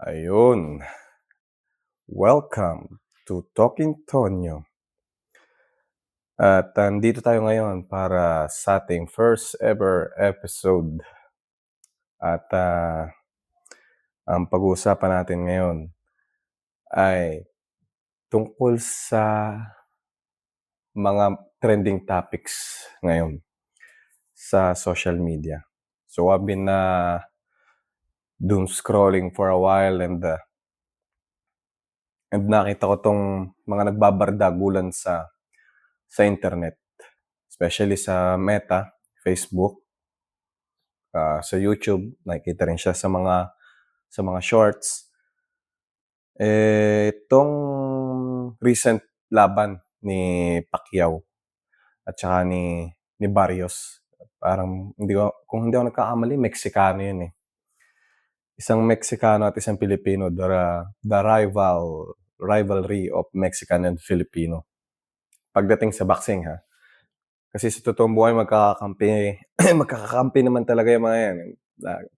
Ayun, welcome to Talking Tonyo. At nandito tayo ngayon para sa ating first ever episode. At ang pag-uusapan natin ngayon ay tungkol sa mga trending topics ngayon sa social media. So I've been doom scrolling for a while and nakita ko tong mga nagbabardagulan sa internet, especially sa Meta, Facebook, sa YouTube, nakikita rin siya sa mga shorts. Itong recent laban ni Pacquiao at saka ni Barrios, parang kung hindi ako nagkakamali, Meksikano yun, eh. Isang Meksikano at isang Pilipino, the rivalry of Mexican and Filipino. Pagdating sa boxing, ha. Kasi sa totoong buhay magkakakampi magkakakampi naman talaga yung mga yan, eh.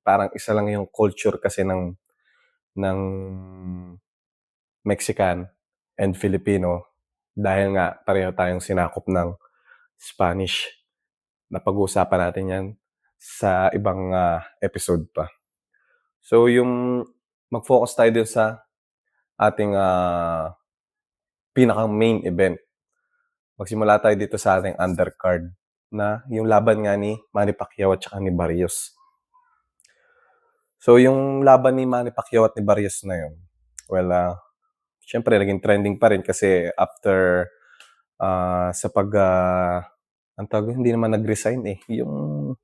Parang isa lang yung culture kasi ng Mexican and Filipino dahil nga pareho tayong sinakop ng Spanish. Napag-uusapan natin 'yan sa ibang episode pa. So yung mag-focus tayo dun sa ating pinaka-main event. Magsimula tayo dito sa ating undercard na yung laban nga ni Manny Pacquiao at saka ni Barrios. So yung laban ni Manny Pacquiao at ni Barrios na yun, well, siyempre naging trending pa rin kasi after sa ang tawag hindi naman nag-resign, eh, yung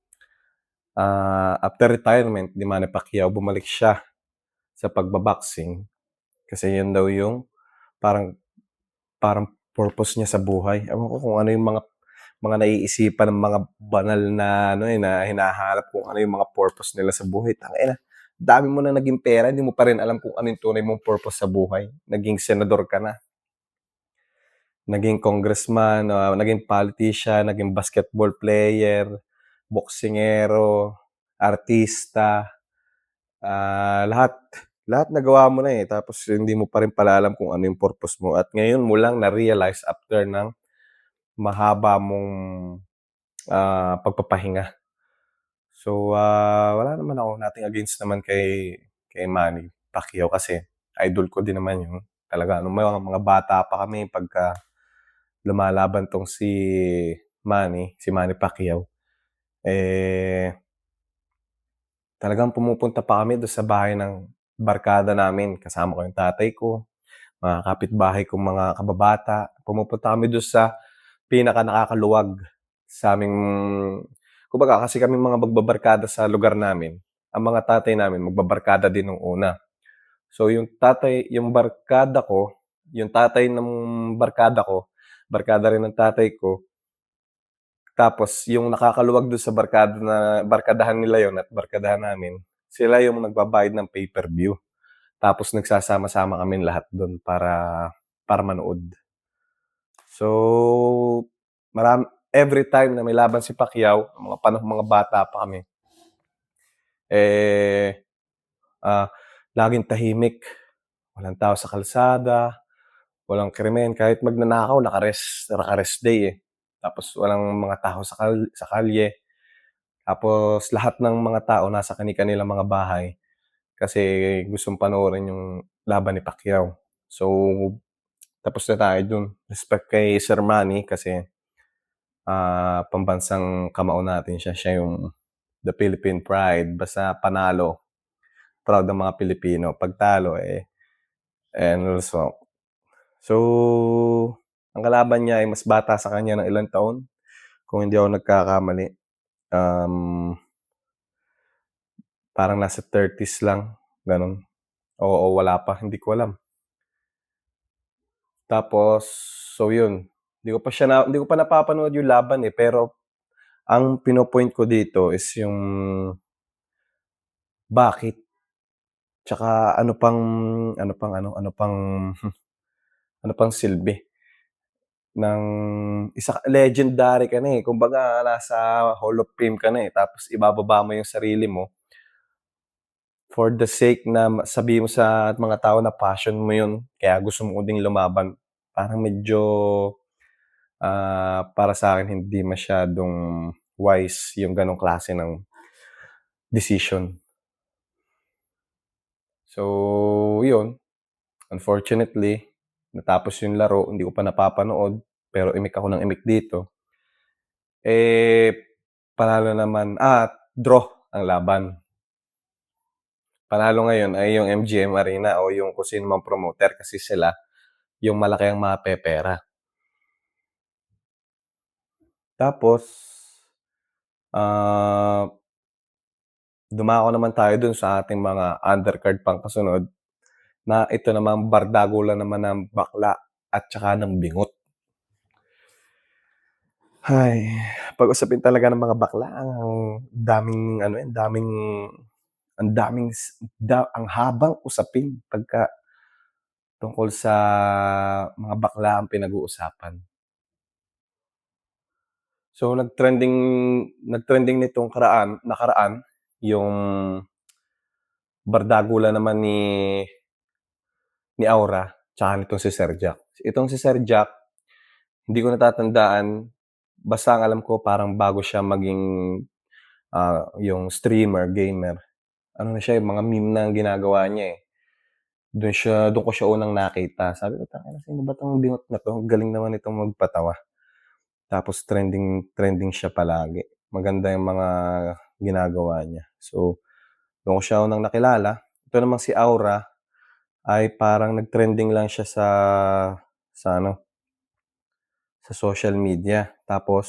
after retirement ni Manny Pacquiao, bumalik siya sa pagba-boxing kasi yun daw yung parang parang purpose niya sa buhay. Ewan ko kung ano yung mga naiisipan ng mga banal na na hinahanap kung ano yung mga purpose nila sa buhay. Tangina, dami mo na naging pera, hindi mo pa rin alam kung ano yung tunay mong purpose sa buhay. Naging senador ka na, naging congressman, naging politician, naging basketball player, boksingero, artista, lahat lahat nagawa mo na, eh, tapos hindi mo pa rin pala alam kung ano yung purpose mo at ngayon mo lang na-realize after ng mahaba mong, pagpapahinga. So, wala naman ako, nothing against naman kay Manny Pacquiao kasi idol ko din naman yun. Talaga nung mga bata pa kami pagka lumalaban 'tong si Manny Pacquiao, eh, talagang pumupunta pa kami dun sa bahay ng barkada namin. Kasama ko yung tatay ko, mga kapitbahay kong mga kababata. Pumupunta kami dun sa pinakanakakaluwag sa aming kumbaga kasi kaming mga magbabarkada sa lugar namin, ang mga tatay namin magbabarkada din nung una. So yung barkada ko, yung tatay ng barkada ko, barkada rin ng tatay ko, tapos yung nakakaluwag dun sa barkadahan nila yon at barkadahan namin, sila yung nagbabayad ng pay-per-view. Tapos nagsasama-sama kaming lahat dun para manood. So, every time na may laban si Pacquiao, mga panahong mga bata pa kami, eh, laging tahimik, walang tao sa kalsada, walang krimen, kahit magnanakaw naka-rest day, eh. Tapos walang mga tao sa kalye, tapos lahat ng mga tao nasa kani-kanilang mga bahay kasi gustong panoorin yung laban ni Pacquiao. So, tapos na tayo dun. Respect kay Sir Manny kasi pambansang kamao natin siya. Siya yung the Philippine pride. Basta panalo, proud ang mga Pilipino. Pag talo, and also. So, ang kalaban niya ay mas bata sa kanya ng ilang taon. Kung hindi ako nagkakamali, parang nasa 30s lang, ganun. O wala pa, hindi ko alam. Tapos, so yun, hindi ko pa napapanood yung laban, eh, pero ang pino-point ko dito is yung bakit, tsaka ano pang silbi ng legendary ka na, eh. Kumbaga nasa Hall of Fame ka na, eh, tapos ibababa mo yung sarili mo for the sake na sabihin mo sa mga tao na passion mo yun, kaya gusto mo ding lumaban, parang medyo, para sa'kin hindi masyadong wise yung gano'ng klase ng decision. So, yun, unfortunately, natapos yung laro, hindi ko pa napapanood, pero imik ako ng imik dito. Eh, panalo naman draw ang laban. Panalo ngayon ay yung MGM Arena o yung kung sino mang promoter kasi sila yung malaki ang mapepera. Tapos, ah, dumako naman tayo dun sa ating mga undercard pang kasunod na ito namang bardagulan naman ng bakla at tsaka ng bingot. Hay, pag-usapin talaga ng mga bakla ang daming ano, ang habang usapin pagka tungkol sa mga bakla ang pinag-uusapan. So, nag-trending nitong nakaraan yung bardagulan naman ni Aura tsaka nitong si Sir Jack. Itong si Sir Jack, hindi ko natatandaan, basta ang alam ko parang bago siya maging, yung streamer, gamer, ano na siya, yung mga meme na ang ginagawa niya, eh. Dun ko siya unang nakita. Sabi ko, "Tangina, sino ba 'tong bingot na 'to? Galing naman nitong magpatawa." Tapos trending trending siya palagi. Maganda yung mga ginagawa niya. So, dun ko siya unang nakilala. Ito namang si Aura ay parang nag-trending lang siya sa ano, sa social media. Tapos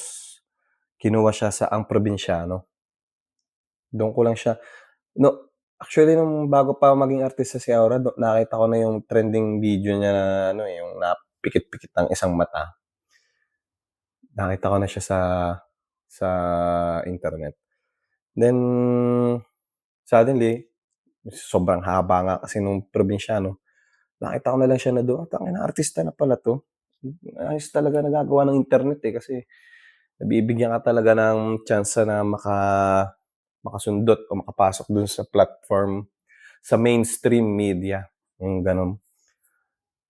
kinuha siya sa Ang Probinsyano. Dun ko lang siya actually nung bago pa maging artista si Aura nakita ko na yung trending video niya na ano, eh, yung napikit-pikit ang isang mata. Nakita ko na siya sa internet. Then, suddenly, sobrang haba nga kasi nung Probinsyano, nakita ko na lang siya na dun, tangina artista na pala 'to. Ayos talaga nagagawa ng internet, eh, kasi nabibigyan ka talaga ng tsansa na makasundot o makapasok dun sa platform, sa mainstream media, yung gano'n.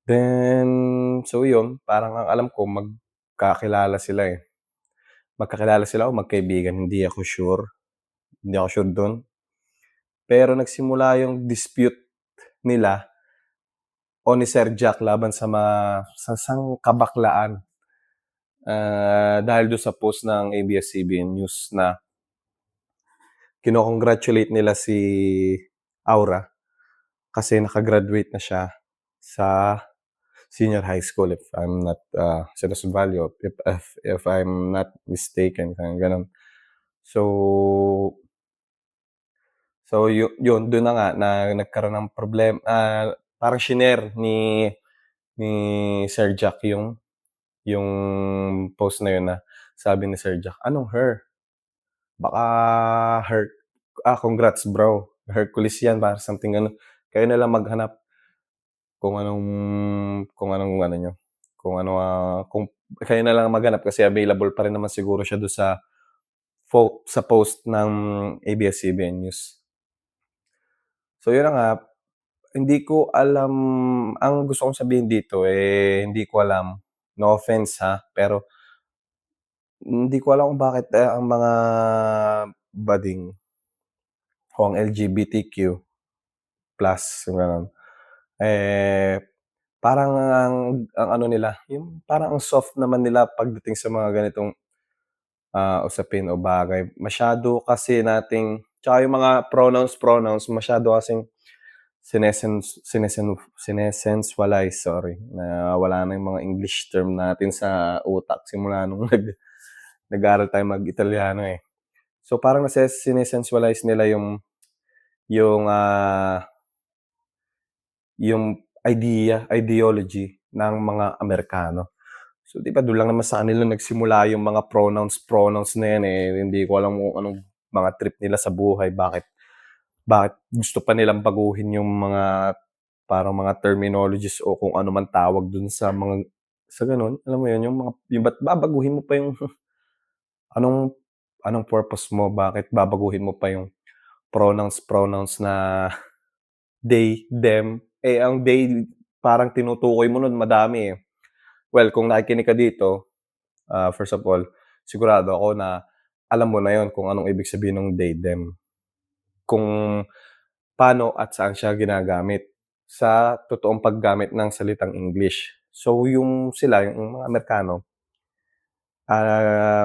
Then, so yun, parang ang alam ko magkakilala sila, eh. Magkakilala sila o magkaibigan, hindi ako sure dun. Pero nagsimula yung dispute nila o ni Sir Jack laban sa sangkabaklaan, dahil dun sa post ng ABS-CBN News na kino-congratulate nila si Aura kasi naka-graduate na siya sa senior high school if I'm not, sa Los Baños, if I'm not mistaken, parang gano'n. So, yun dun na nga na nagkaroon ng parang shinare ni Sir Jack yung post na yun na sabi ni Sir Jack, "Anong her? Baka her congrats bro, Hercules yan," parang something gano'n. "Kayo na lang maghanap kung anong ano niyo, kung kayo na lang maghanap kasi available pa rin naman siguro siya dun sa post ng ABS-CBN News." So yun na nga, hindi ko alam, ang gusto kong sabihin dito, eh, hindi ko alam, no offense ha, pero hindi ko alam kung bakit, ang mga bading o ang LGBTQ plus, yung gano'n, eh, parang ang ano nila, yung parang ang soft naman nila pagdating sa mga ganitong, usapin o bagay. Masyado kasi nating tsaka yung mga pronouns masyado kasing sinesensualize, sorry, nawawala na yung mga English term natin sa utak simula nung nag-aral tayong mag-Italyano, eh. So, parang sinesensualize nila yung, yung ideology ng mga Amerikano. So, 'di ba dun lang naman sa kanila nagsimula yung mga pronouns na yan, eh, hindi ko alam kung anong mga trip nila sa buhay, bakit gusto pa nilang baguhin yung mga parang mga terminologies o kung ano man tawag dun sa gano'n, alam mo yun, yung ba't babaguhin mo pa yung anong anong purpose mo, bakit babaguhin mo pa yung pronouns na they, them. Eh, ang they parang tinutukoy mo nun madami, eh. Well, kung nakikinig ka dito, first of all, sigurado ako na alam mo na yun kung anong ibig sabihin nung they, them. Kung paano at saan siya ginagamit sa totoong paggamit ng salitang English. So, yung sila, yung mga Amerikano,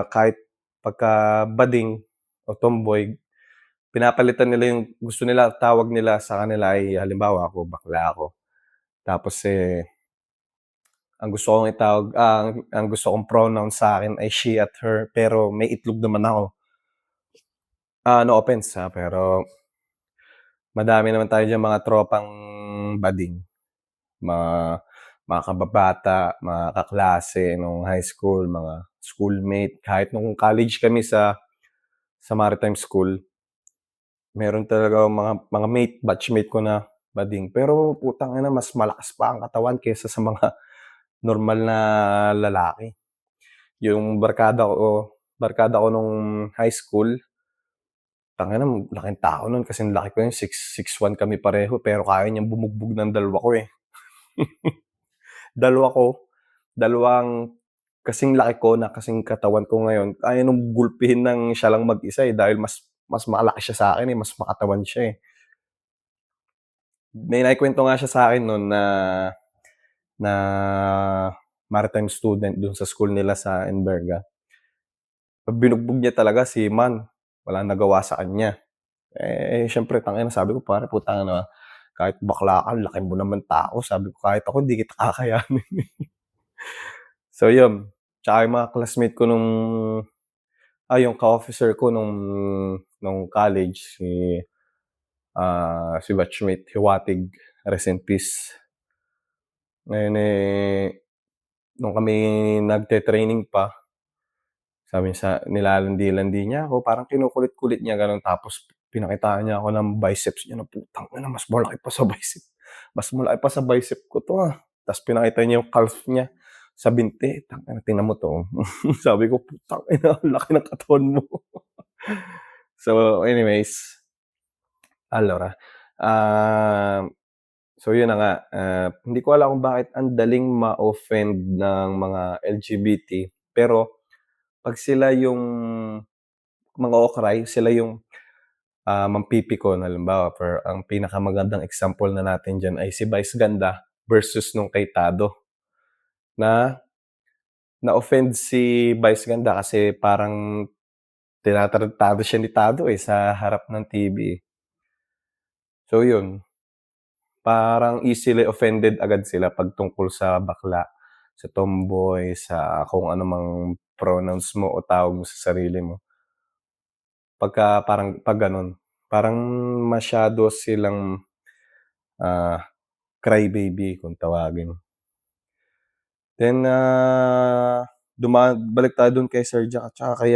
kahit pagka-bading o tomboy, pinapalitan nila yung gusto nila tawag nila sa kanila ay halimbawa ako, bakla ako. Tapos, ang gusto kong itawag ang gusto kong pronoun sa'kin ay she at her, pero may itlog naman ako. No offense, pero madami naman tayo diyang mga tropang bading, mga mga kababata, mga kaklase nung high school, mga schoolmate, kahit nung college kami sa Maritime School, meron talaga akong mga mate, batchmate ko na bading. Pero putang ina mas malakas pa ang katawan kaysa sa mga normal na lalaki. Yung barkada ko nung high school, tangina laking tao nun kasing laki ko yun, 6'1" kami pareho pero kaya niyang bumugbog ng dalawa ko, eh. Dalawa ko, dalawang kasing laki ko na kasing katawan ko ngayon, kaya nung gulpihin ng siya lang mag-isa, eh, dahil mas mas malaki siya sa'kin, eh, mas makatawan siya, eh. May naikwento nga siya sa'kin nun na maritime student dun sa school nila sa Enverga. Binugbog niya talaga si Man, walang nagawa sa kanya. Eh, siyempre tangina sabi ko, "Pare putang ina, kahit bakla ka ang laki mo naman tao." Sabi ko, "Kahit ako hindi kita kakayanin." So yun, tsaka yung mga classmate ko yung ka-officer ko nung college si batchmate Hiwatig, rest in peace. Ngayon, nung kami nagte-training pa, sabi niya nilalandi-landi niya ako, parang kinukulit-kulit niya gano'n, tapos pinakitaan niya ako ng biceps niya na putang ina mas malaki pa sa bicep ko 'to, Ta's pinakita niya yung calf niya sa binti, tangina tingnan mo 'to. Sabi ko, putang ina ang laki ng katawan mo. So anyways, allora, so yun na nga, hindi ko alam kung bakit ang daling ma-offend ng mga LGBT, pero 'pag sila yung mga okray, sila yung, mampipikon. Halimbawa, ang pinakamagandang example na natin diyan ay si Vice Ganda versus nung kay Tado, na na-offend si Vice Ganda kasi parang tinatarantado siya ni Tado, sa harap ng TV, eh. So yun, parang easily offended agad sila 'pag tungkol sa bakla, sa tomboy, sa kung ano mang pronouns mo o tawag mo sa sarili mo. Pagka parang 'pag gano'n, parang masyado silang, ah, crybaby kung tawagin. Then, balik tayo dun kay Sir Jack at saka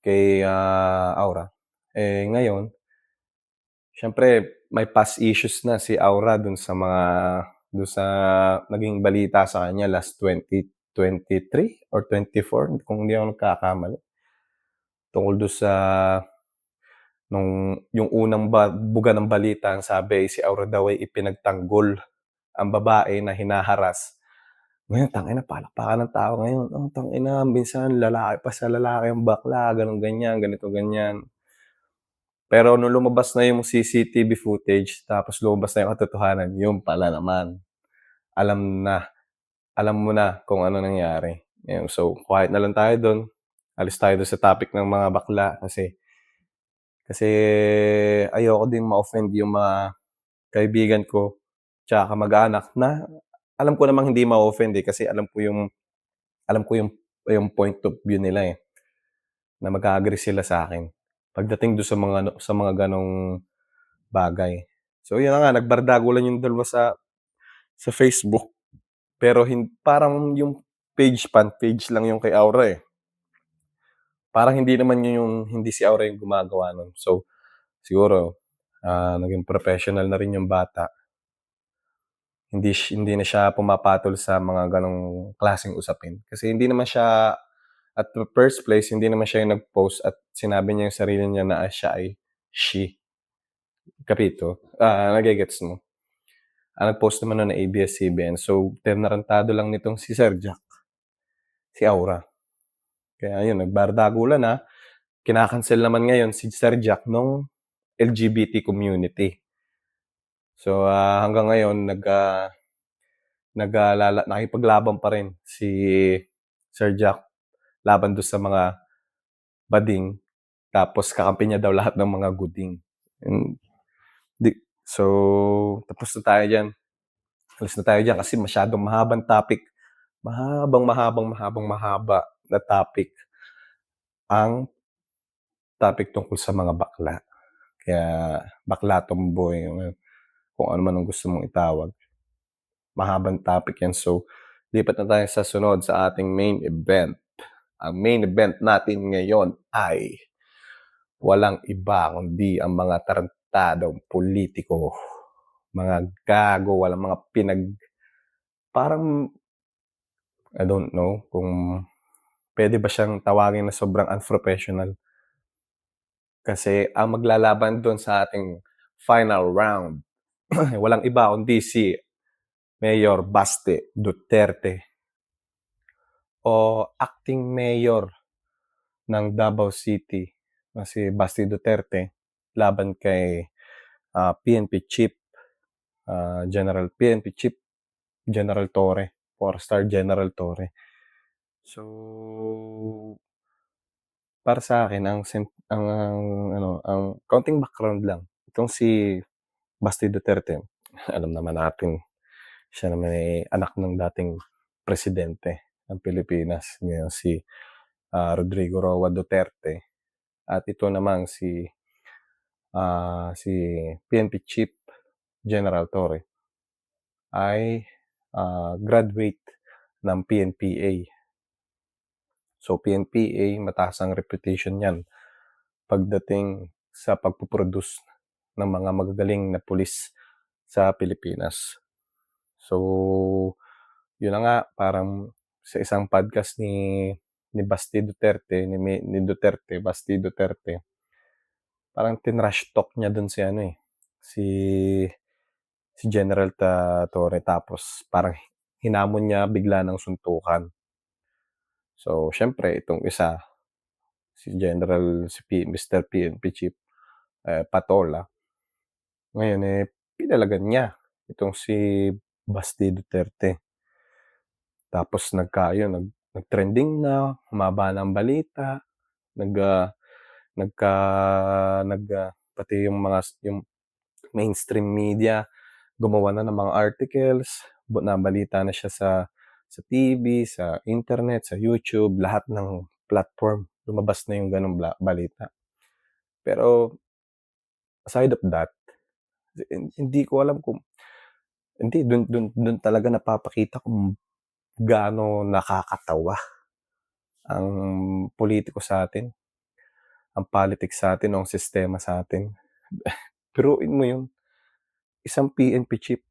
kay Aura. Ngayon, siyempre may past issues na si Aura dun sa naging balita sa kanya last 2023 or 24 kung hindi ako nagkakamali. Tungkol dun sa yung unang buga ng balita, ang sabi si Aura daw ay ipinagtanggol ang babae na hina-harass. Ngayon tangina palakpakan ng tao ngayon, tangina minsan lalaki pa sa lalaki ang bakla, gano'n ganyan, ganito ganyan. Pero nung lumabas na yung CCTV footage tapos lumabas na yung katotohanan, yun pala naman, alam na, alam mo na kung ano nangyari. Ayun, so quiet na lang tayo dun, alis tayo dun sa topic ng mga bakla kasi kasi ayoko ding ma-offend yung mga kaibigan ko tsaka kamag-anak na alam ko namang hindi ma-o-offend, kasi alam ko yung point of view nila, na mag-a-agree sila sa'kin pagdating dun sa mga ganong bagay. So yun na nga, nagbardagulan yung dalawa sa Facebook, pero parang yung fan page lang yung kay Aura, eh. Parang hindi naman yun hindi si Aura yung gumagawa nun. So siguro, naging professional na rin yung bata. Hindi na siya pumapatol sa mga ganong klaseng usapin. Kasi hindi naman siya at the first place, hindi naman siya yung nag-post at sinabi niya yung sarili niya na siya ay she. Kapito, nage-gets mo? Ang nag-post naman nun na ABS-CBN, so tinarantado lang nitong si Sir Jack, si Aura. Kaya yun, nagbardagulan na, kinakancel naman ngayon si Sir Jack nung LGBT community. So, hanggang ngayon nakikipaglaban pa rin si Sir Jack laban dun sa mga bading, tapos kakampi niya daw lahat ng mga guding. So, tapos na tayo dyan. Alis na tayo dyan kasi masyadong mahabang topic. Mahaba na topic ang topic tungkol sa mga bakla. Kaya bakla tomboy, kung ano man ang gusto mong itawag. Mahabang topic yan. So, lipat na tayo sa sunod sa ating main event. Ang main event natin ngayon ay walang iba kundi ang mga tarantadong politiko. Mga gago, walang mga parang, I don't know kung pwede ba siyang tawagin na sobrang unprofessional. Kasi ang maglalaban doon sa ating final round, walang iba kundi si Mayor Baste Duterte o acting mayor ng Davao City na si Baste Duterte laban kay PNP Chief General Torre, 4-star General Torre. So, para sa akin ang kaunting background lang. Itong si Baste Duterte, alam naman natin, siya naman ay anak ng dating presidente ng Pilipinas, ngayon si Rodrigo Roa Duterte. At ito naman si PNP Chief General Torre ay graduate ng PNPA. So, PNPA, mataas ang reputation yan pagdating sa pagpuproduce ng mga magagaling na pulis sa Pilipinas. So, yun na nga, parang sa isang podcast ni Baste Duterte, ni Duterte, Baste Duterte, parang tinrash talk niya dun si si General Torre, tapos parang hinamon niya bigla ng suntukan. So, syempre, itong isa, si Mr. PNP Chief Patola, ngayon pinalagan niya itong si Baste Duterte. Tapos nag-trending na, humaba ng balita, pati yung mainstream media gumawa na ng mga articles, nabalita na siya sa TV, sa internet, sa YouTube, lahat ng platform lumabas na yung ganong balita. Pero aside of that, hindi ko alam kung dun talaga napapakita kung gaano nakakatawa ang politiko sa atin, ang politics sa atin, ang sistema sa atin. Biruin mo yun, isang PNP chief,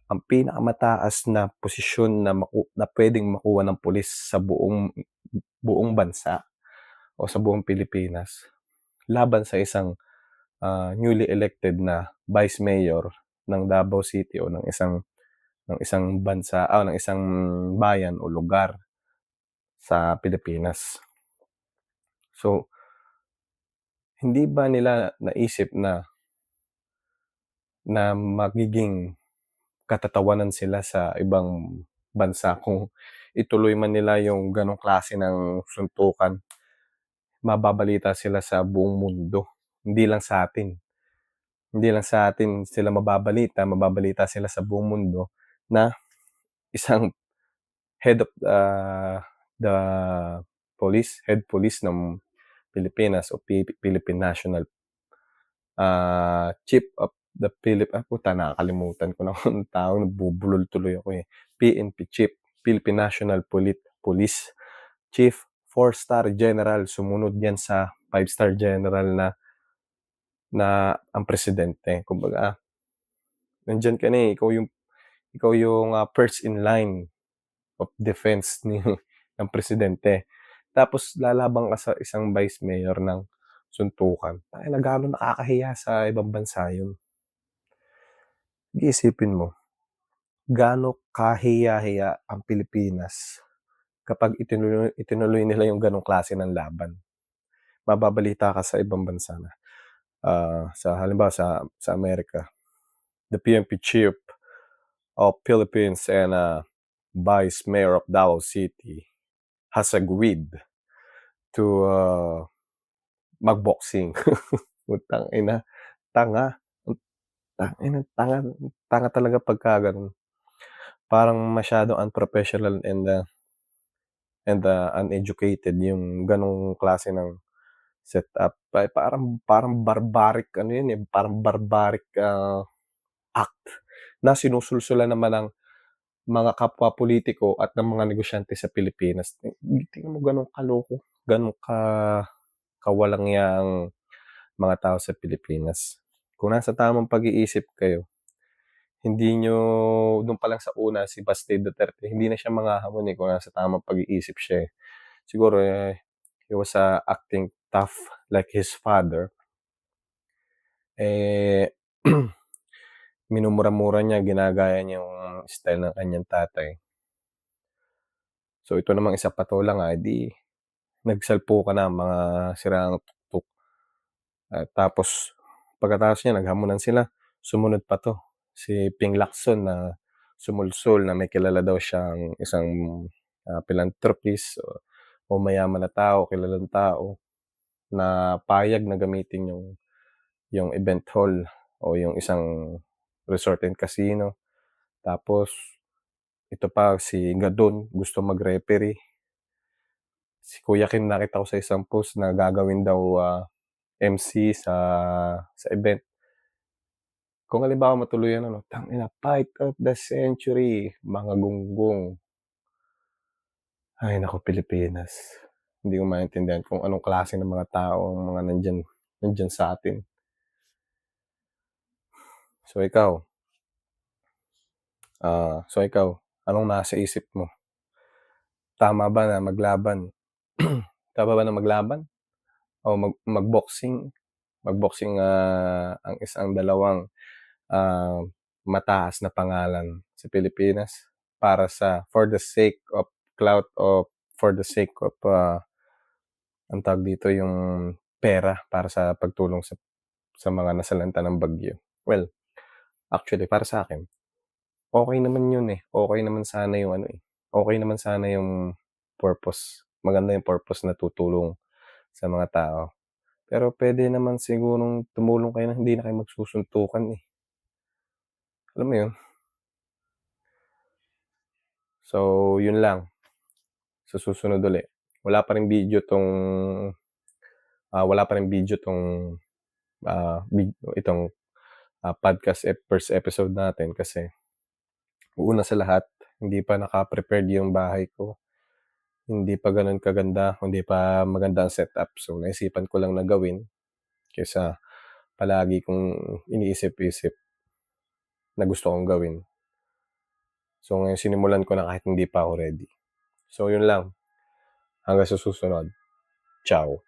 ang pinakamataas na posisyon na pwedeng makuha ng pulis sa buong bansa o sa buong Pilipinas, laban sa isang newly elected na vice mayor ng Davao City o ng isang bansa ng isang bayan o lugar sa Pilipinas. So, hindi ba nila naisip na magiging katatawanan sila sa ibang bansa kung ituloy man nila yung ganong klase ng suntukan? Mababalita sila sa buong mundo, hindi lang sa atin. Hindi lang sa atin sila mababalita sila sa buong mundo na isang head of the head police ng Pilipinas o Philippine National Chief of the nakakalimutan ko na kung tawag, nabubulol tuloy ako PNP Chief, Philippine National Police Chief, 4-star General, sumunod yan sa 5-star General na ang presidente. Kumbaga, nandyan ka na ikaw yung first in line of defense ng presidente. Tapos lalabang ka sa isang vice mayor ng suntukan. Ay, gano'n nakakahiya sa ibang bansa yun. Iisipin mo, gaano kahiya-hiya ang Pilipinas kapag itinuloy nila yung gano'ng klase ng laban. Mababalita ka sa ibang bansa na, sa halimbawa sa Amerika, the PNP chief of Philippines and Vice Mayor of Davao City has agreed to mag-boxing. Putang ina, tanga. Tangina, tanga tanga talaga pagka gano'n. Parang masyadong unprofessional and uneducated yung gano'ng klase ng setup. Parang parang barbaric ano yun, parang barbaric, act na sinusulsulan naman ng mga kapwa pulitiko at ng mga negosyante sa Pilipinas. Tingnan mo gano'ng kaloko, gano'n kawalang yang mga tao sa Pilipinas. Kung nasa tamang pag-iisip kayo, hindi niyo dun pa lang sa una si Baste Duterte, hindi na siya manghahamon, kung nasa tamang pag-iisip siya, eh. Siguro, he was, acting tough like his father. Eh, minumura-mura niya, ginagaya niya yung style ng kanyang tatay. So, ito namang isa patulang, nagsalpukan na, mga sirang tuktok. Tapos pagkatapos niya naghamunan sila, sumunod pa 'to, si Ping Lacson na sumulsul na may kilala daw siyang isang, philanthropist o mayaman na tao, kilalang tao na payag na gamitin yung event hall o yung isang resort and casino. Tapos ito pa si Gadon gusto mag-referee. Si Kuya Kim nakita ko sa isang post na gagawin daw, MC sa event. Kung halimbawa matuloy yan ano, tangina, fight of the century, mga gunggong. Ay naku, Pilipinas. Hindi ko maintindihan kung anong klase ng mga tao ang mga nandiyan sa atin. So ikaw, anong nasa isip mo? Tama ba na maglaban? Tama ba na maglaban o mag-boxing? Mag-boxing, ang isang dalawang, ah, mataas na pangalan sa Pilipinas para for the sake of clout o for the sake of, anong tawag dito, yung pera para sa pagtulong sa mga nasalanta ng bagyo. Well, actually para sa'kin, okey naman yun, okey naman sana yung ano, okey naman sana yung purpose. Maganda yung purpose na tutulong sa mga tao. Pero puwede naman sigurong tumulong kayo na hindi na kayo magsusuntukan, alam mo yun? So, yun lang, sa susunod uli. Wala pa ring video 'tong, wala pa ring video 'tong, itong, podcast first episode natin kasi una sa lahat, hindi pa naka-prepared yung bahay ko. Hindi pa gano'n kaganda, hindi pa maganda ang setup. So, naisipan ko lang na gawin kaysa palagi kong iniisip-isip na gusto kong gawin. So, ngayon sinimulan ko na kahit hindi pa ako ready. So, yun lang. Hanggang sa susunod. Ciao.